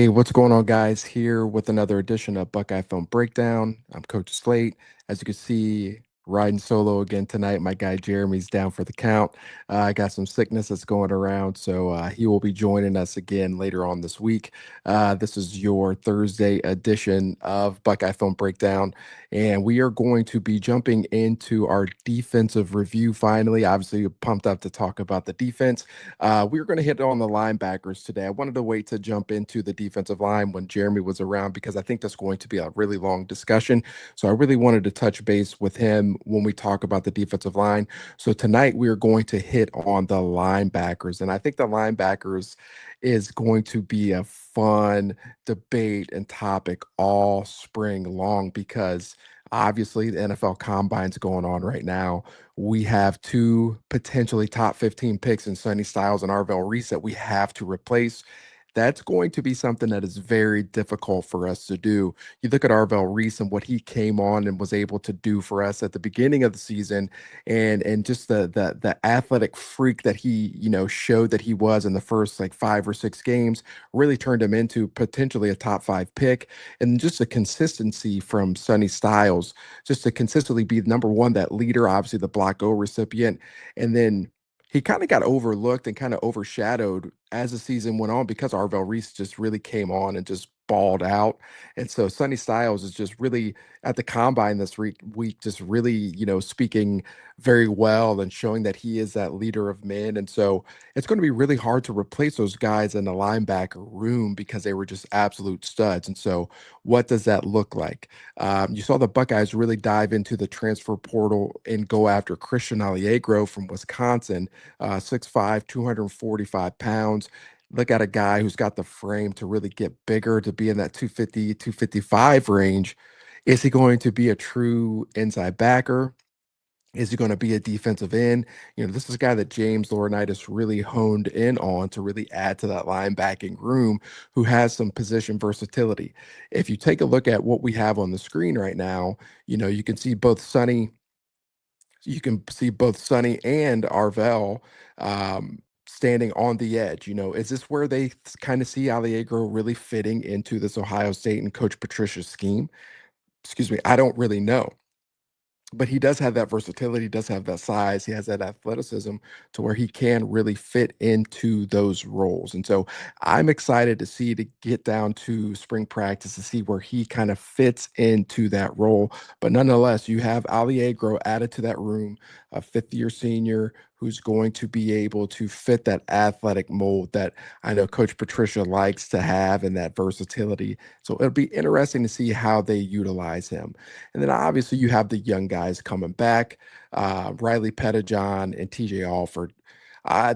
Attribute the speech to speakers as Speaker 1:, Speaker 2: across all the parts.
Speaker 1: Hey, what's going on, guys? Here with another edition of Buckeye-Film-Breakdown. I'm Coach Slate. As you can see, riding solo again tonight. My guy Jeremy's down for the count. I got some sickness that's going around, so he will be joining us again later on this week. This is your Thursday edition of Buckeye-Film-Breakdown, and we are going to be jumping into our defensive review finally. Obviously, pumped up to talk about the defense. We were going to hit on the linebackers today. I wanted to wait to jump into the defensive line when Jeremy was around because I think that's going to be a really long discussion. So I really wanted to touch base with him when we talk about the defensive line. So tonight we are going to hit on the linebackers. And I think the linebackers is going to be a fun debate and topic all spring long because obviously the NFL Combine's going on right now. We have two potentially top 15 picks in Sonny Styles and Arvell Reese that we have to replace. That's going to be something that is very difficult for us to do. You look at Arvell Reese and what he came on and was able to do for us at the beginning of the season, and just the athletic freak that he showed that he was in the first like 5 or 6 games really turned him into potentially a top 5 pick, and just the consistency from Sonny Styles, just to consistently be number one, that leader, obviously the Block O recipient, and then he kind of got overlooked and kind of overshadowed as the season went on because Arvell Reese just really came on and just balled out. And so Sonny Styles is just really at the combine this week just really, speaking very well and showing that he is that leader of men. And so it's going to be really hard to replace those guys in the linebacker room because they were just absolute studs. And so what does that look like? You saw the Buckeyes really dive into the transfer portal and go after Christian Alliegro from Wisconsin, 6'5", 245 pounds. Look at a guy who's got the frame to really get bigger, to be in that 250, 255 range. Is he going to be a true inside backer? Is he going to be a defensive end? This is a guy that James Laurinaitis really honed in on to really add to that linebacking room, who has some position versatility. If you take a look at what we have on the screen right now, you can see both Sonny and Arvell standing on the edge. Is this where they kind of see Alliegro really fitting into this Ohio State and Coach Patricia's scheme? Excuse me, I don't really know. But he does have that versatility, he does have that size, he has that athleticism to where he can really fit into those roles. And so I'm excited to get down to spring practice to see where he kind of fits into that role. But nonetheless, you have Alliegro added to that room, a fifth-year senior who's going to be able to fit that athletic mold that I know Coach Patricia likes to have, and that versatility. So it'll be interesting to see how they utilize him. And then obviously you have the young guys coming back, Riley Pettijohn and TJ Alford.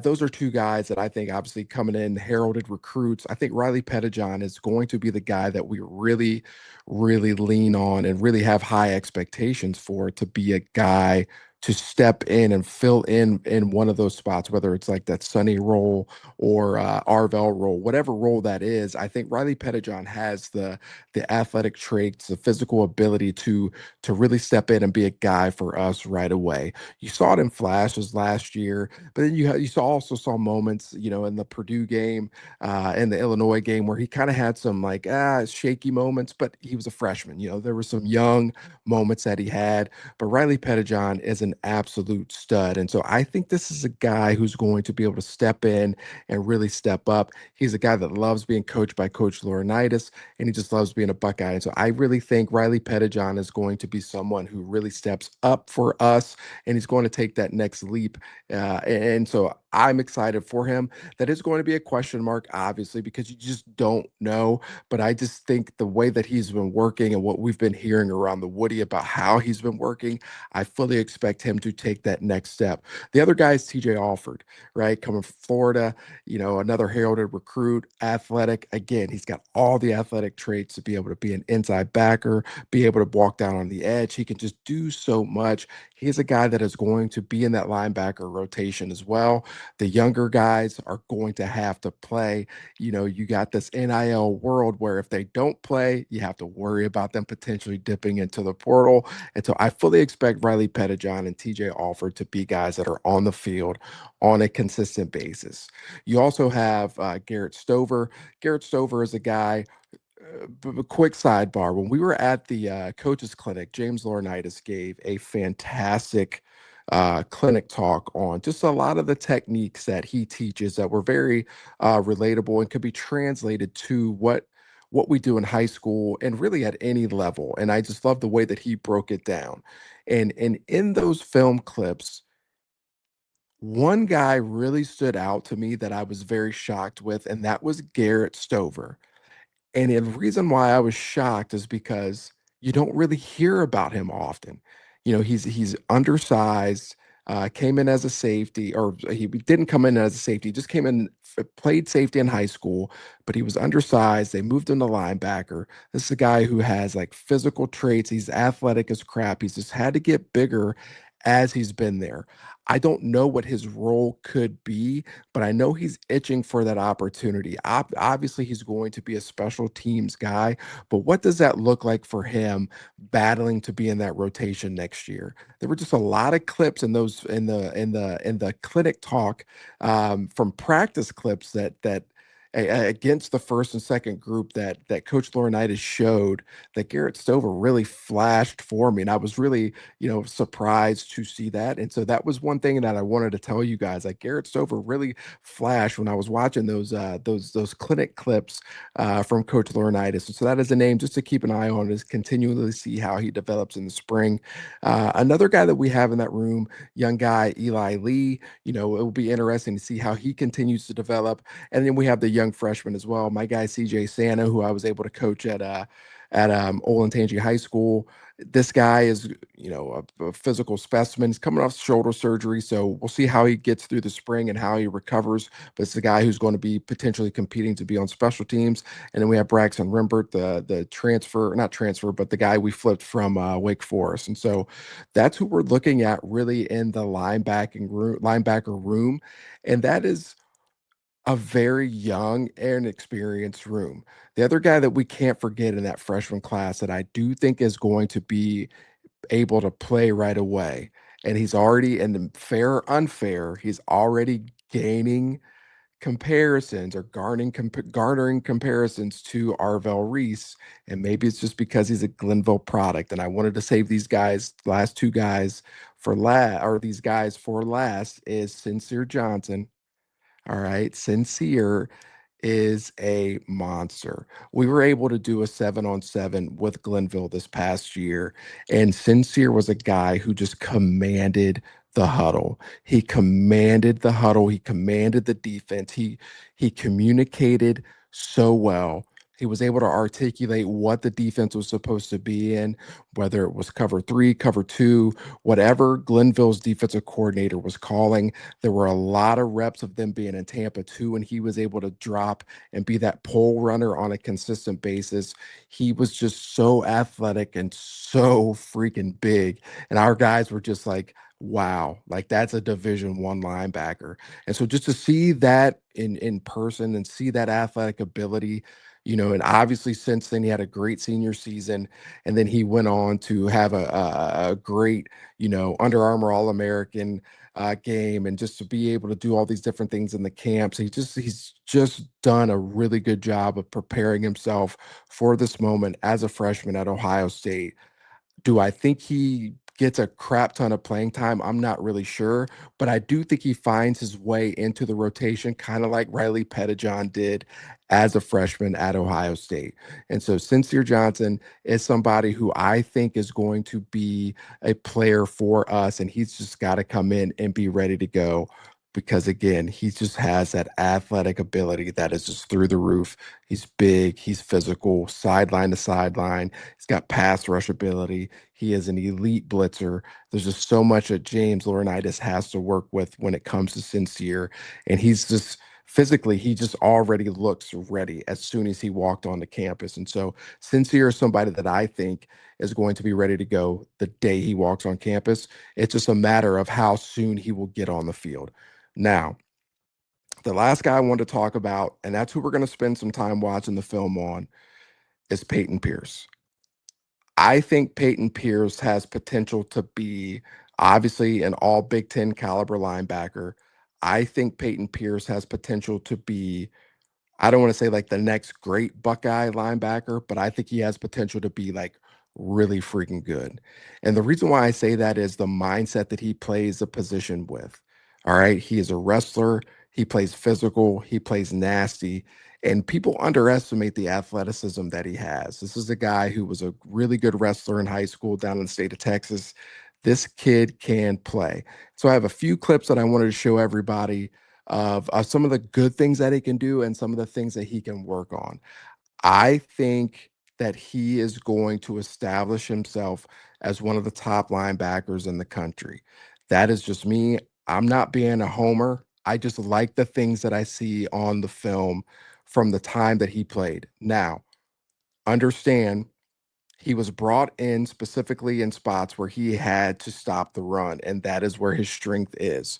Speaker 1: Those are two guys that I think obviously coming in, heralded recruits. I think Riley Pettijohn is going to be the guy that we really, really lean on and really have high expectations for, to be a guy to step in and fill in one of those spots, whether it's like that Sonny role or Arvell role, whatever role that is. I think Riley Pettijohn has the athletic traits, the physical ability to really step in and be a guy for us right away. You saw it in flashes last year, but then also saw moments, in the Purdue game, in the Illinois game, where he kind of had some like shaky moments, but he was a freshman. There were some young moments that he had, but Riley Pettijohn is an absolute stud. And so I think this is a guy who's going to be able to step in and really step up. He's a guy that loves being coached by Coach Laurinaitis, and he just loves being a Buckeye. And so I really think Riley Pettijohn is going to be someone who really steps up for us, and he's going to take that next leap. And so I'm excited for him. That is going to be a question mark, obviously, because you just don't know. But I just think the way that he's been working and what we've been hearing around the Woody about how he's been working, I fully expect him to take that next step. The other guy is TJ Alford, right? Coming from Florida, another heralded recruit, athletic. Again, he's got all the athletic traits to be able to be an inside backer, be able to walk down on the edge. He can just do so much. He's a guy that is going to be in that linebacker rotation as well. The younger guys are going to have to play. You know, you got this NIL world where if they don't play, you have to worry about them potentially dipping into the portal. And so I fully expect Riley Pettijohn and TJ Alford to be guys that are on the field on a consistent basis. You also have Garrett Stover. Garrett Stover is a guy quick sidebar. When we were at the coaches clinic, James Laurinaitis gave a fantastic clinic talk on just a lot of the techniques that he teaches that were very relatable and could be translated to what we do in high school and really at any level. And I just love the way that he broke it down. And in those film clips, one guy really stood out to me that I was very shocked with, and that was Garrett Stover. And the reason why I was shocked is because you don't really hear about him often. You know, he's undersized, came in as a safety, or he didn't come in as a safety, just came in, played safety in high school, but he was undersized. They moved him to linebacker. This is a guy who has like physical traits. He's athletic as crap. He's just had to get bigger as he's been there. I don't know what his role could be, but I know he's itching for that opportunity. Obviously, he's going to be a special teams guy, but what does that look like for him battling to be in that rotation next year? There were just a lot of clips in those in the clinic talk from practice clips against the first and second group that Coach Laurinaitis showed that Garrett Stover really flashed for me, and I was really surprised to see that. And so that was one thing that I wanted to tell you guys. Like Garrett Stover really flashed when I was watching those clinic clips from Coach Laurinaitis. And so that is a name just to keep an eye on, is continually see how he develops in the spring. Another guy that we have in that room, young guy Eli Lee. You know, it will be interesting to see how he continues to develop. And then we have the young freshman as well, my guy CJ Santa, who I was able to coach at Olentangy High School. This guy is, a physical specimen. He's coming off shoulder surgery, so we'll see how he gets through the spring and how he recovers. But it's a guy who's going to be potentially competing to be on special teams. And then we have Braxton Rimbert, the transfer, not transfer, but the guy we flipped from Wake Forest. And so that's who we're looking at really in the linebacker room, and that is a very young and experienced room. The other guy that we can't forget in that freshman class that I do think is going to be able to play right away, and he's already, and fair or unfair, he's already gaining comparisons or garnering comparisons to Arvell Reese. And maybe it's just because he's a Glenville product. And I wanted to save these guys, last two guys for last, or these guys for last, is Sincere Johnson. All right. Sincere is a monster. We were able to do a 7-on-7 with Glenville this past year, and Sincere was a guy who just commanded the huddle. He commanded the huddle. He commanded the defense. He communicated so well. He was able to articulate what the defense was supposed to be in, whether it was cover three, cover two, whatever Glenville's defensive coordinator was calling. There were a lot of reps of them being in Tampa too, and he was able to drop and be that pole runner on a consistent basis. He was just so athletic and so freaking big. And our guys were just like, wow, like that's a Division I linebacker. And so just to see that in person and see that athletic ability, and obviously since then he had a great senior season, and then he went on to have a great, Under Armour All-American game, and just to be able to do all these different things in the camps. He's just done a really good job of preparing himself for this moment as a freshman at Ohio State. Do I think he gets a crap ton of playing time? I'm not really sure, but I do think he finds his way into the rotation, kind of like Riley Pettijohn did as a freshman at Ohio State. And so Sincere Johnson is somebody who I think is going to be a player for us, and he's just got to come in and be ready to go. Because again, he just has that athletic ability that is just through the roof. He's big, he's physical, sideline to sideline. He's got pass rush ability. He is an elite blitzer. There's just so much that James Laurinaitis has to work with when it comes to Sincere. And he's just physically, he just already looks ready as soon as he walked on the campus. And so, Sincere is somebody that I think is going to be ready to go the day he walks on campus. It's just a matter of how soon he will get on the field. Now, the last guy I want to talk about, and that's who we're going to spend some time watching the film on, is Peyton Pierce. I think Peyton Pierce has potential to be obviously an all Big Ten caliber linebacker. I think Peyton Pierce has potential to be, I don't want to say like the next great Buckeye linebacker, but I think he has potential to be like really freaking good. And the reason why I say that is the mindset that he plays the position with. All right. He is a wrestler. He plays physical. He plays nasty. And people underestimate the athleticism that he has. This is a guy who was a really good wrestler in high school down in the state of Texas. This kid can play. So I have a few clips that I wanted to show everybody of some of the good things that he can do and some of the things that he can work on. I think that he is going to establish himself as one of the top linebackers in the country. That is just me. I'm not being a homer. I just like the things that I see on the film from the time that he played. Now, understand he was brought in specifically in spots where he had to stop the run, and that is where his strength is.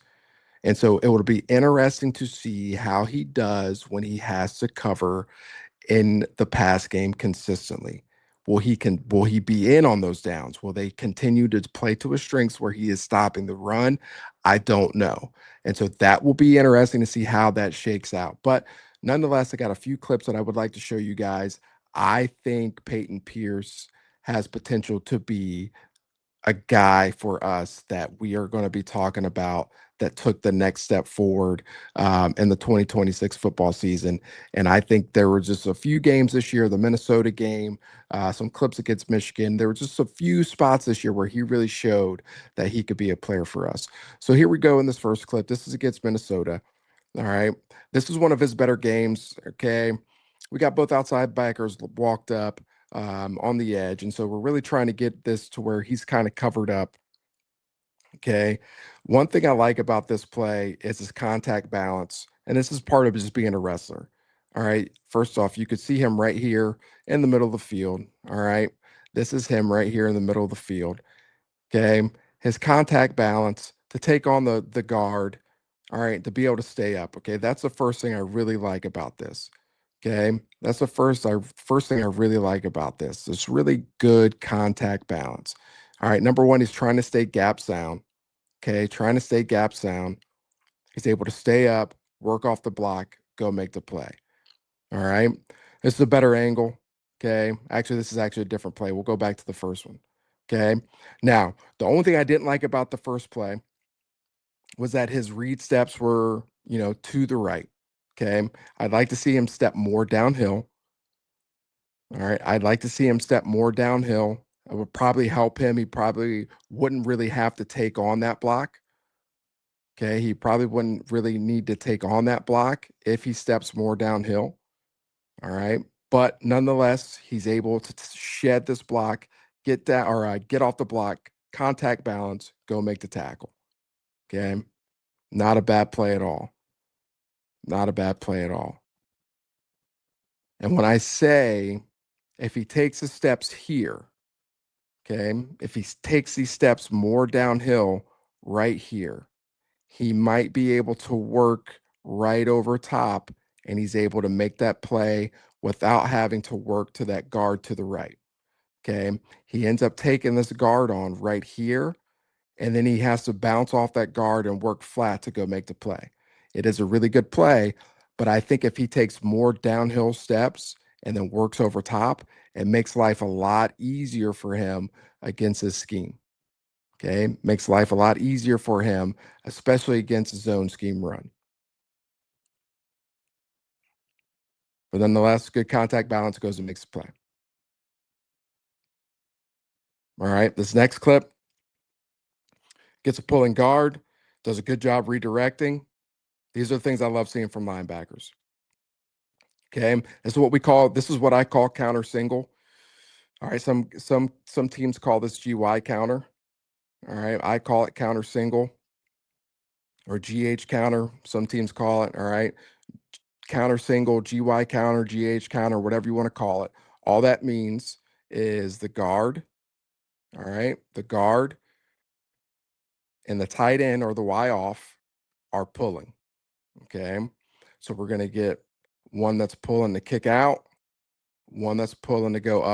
Speaker 1: And so it would be interesting to see how he does when he has to cover in the pass game consistently. Will he be in on those downs? Will they continue to play to his strengths where he is stopping the run? I don't know. And so that will be interesting to see how that shakes out. But nonetheless, I got a few clips that I would like to show you guys. I think Peyton Pierce has potential to be a guy for us that we are going to be talking about that took the next step forward in the 2026 football season. And I think there were just a few games this year, the Minnesota game, some clips against Michigan. There were just a few spots this year where he really showed that he could be a player for us. So here we go in this first clip. This is against Minnesota. All right. This is one of his better games. Okay. We got both outside backers walked up on the edge. And so we're really trying to get this to where he's kind of covered up. Okay. One thing I like about this play is his contact balance. And this is part of just being a wrestler. All right. First off, you could see him right here in the middle of the field. All right. This is him right here in the middle of the field. Okay. His contact balance to take on the guard. All right, to be able to stay up. Okay. That's the first thing I really like about this. Okay. That's the first thing I really like about this. It's really good contact balance. All right. Number one, he's trying to stay gap sound. Okay. Trying to stay gap sound. He's able to stay up, work off the block, go make the play. All right. This is a better angle. Okay. Actually, this is actually a different play. We'll go back to the first one. Okay. Now, the only thing I didn't like about the first play was that his read steps were, to the right. Okay. I'd like to see him step more downhill. All right. I'd like to see him step more downhill. It would probably help him. He probably wouldn't really have to take on that block. Okay. He probably wouldn't really need to take on that block if he steps more downhill. All right. But nonetheless, he's able to shed this block, get down or get off the block, contact balance, go make the tackle. Okay. Not a bad play at all. Not a bad play at all. And when I say if he takes the steps here, okay, if he takes these steps more downhill right here, he might be able to work right over top and he's able to make that play without having to work to that guard to the right. Okay. He ends up taking this guard on right here, and then he has to bounce off that guard and work flat to go make the play. It is a really good play, but I think if he takes more downhill steps and then works over top, it makes life a lot easier for him against his scheme. Okay. Makes life a lot easier for him, especially against his zone scheme run. But nonetheless, good contact balance goes and makes the play. All right. This next clip gets a pulling guard, does a good job redirecting. These are the things I love seeing from linebackers. Okay. This is what I call counter single. All right. Some teams call this GY counter. All right. I call it counter single or GH counter. Some teams call it. All right. counter single, GY counter, GH counter, whatever you want to call it. All that means is the guard, all right, the guard and the tight end or the Y off are pulling, okay? So we're going to get one that's pulling to kick out, one that's pulling to go up.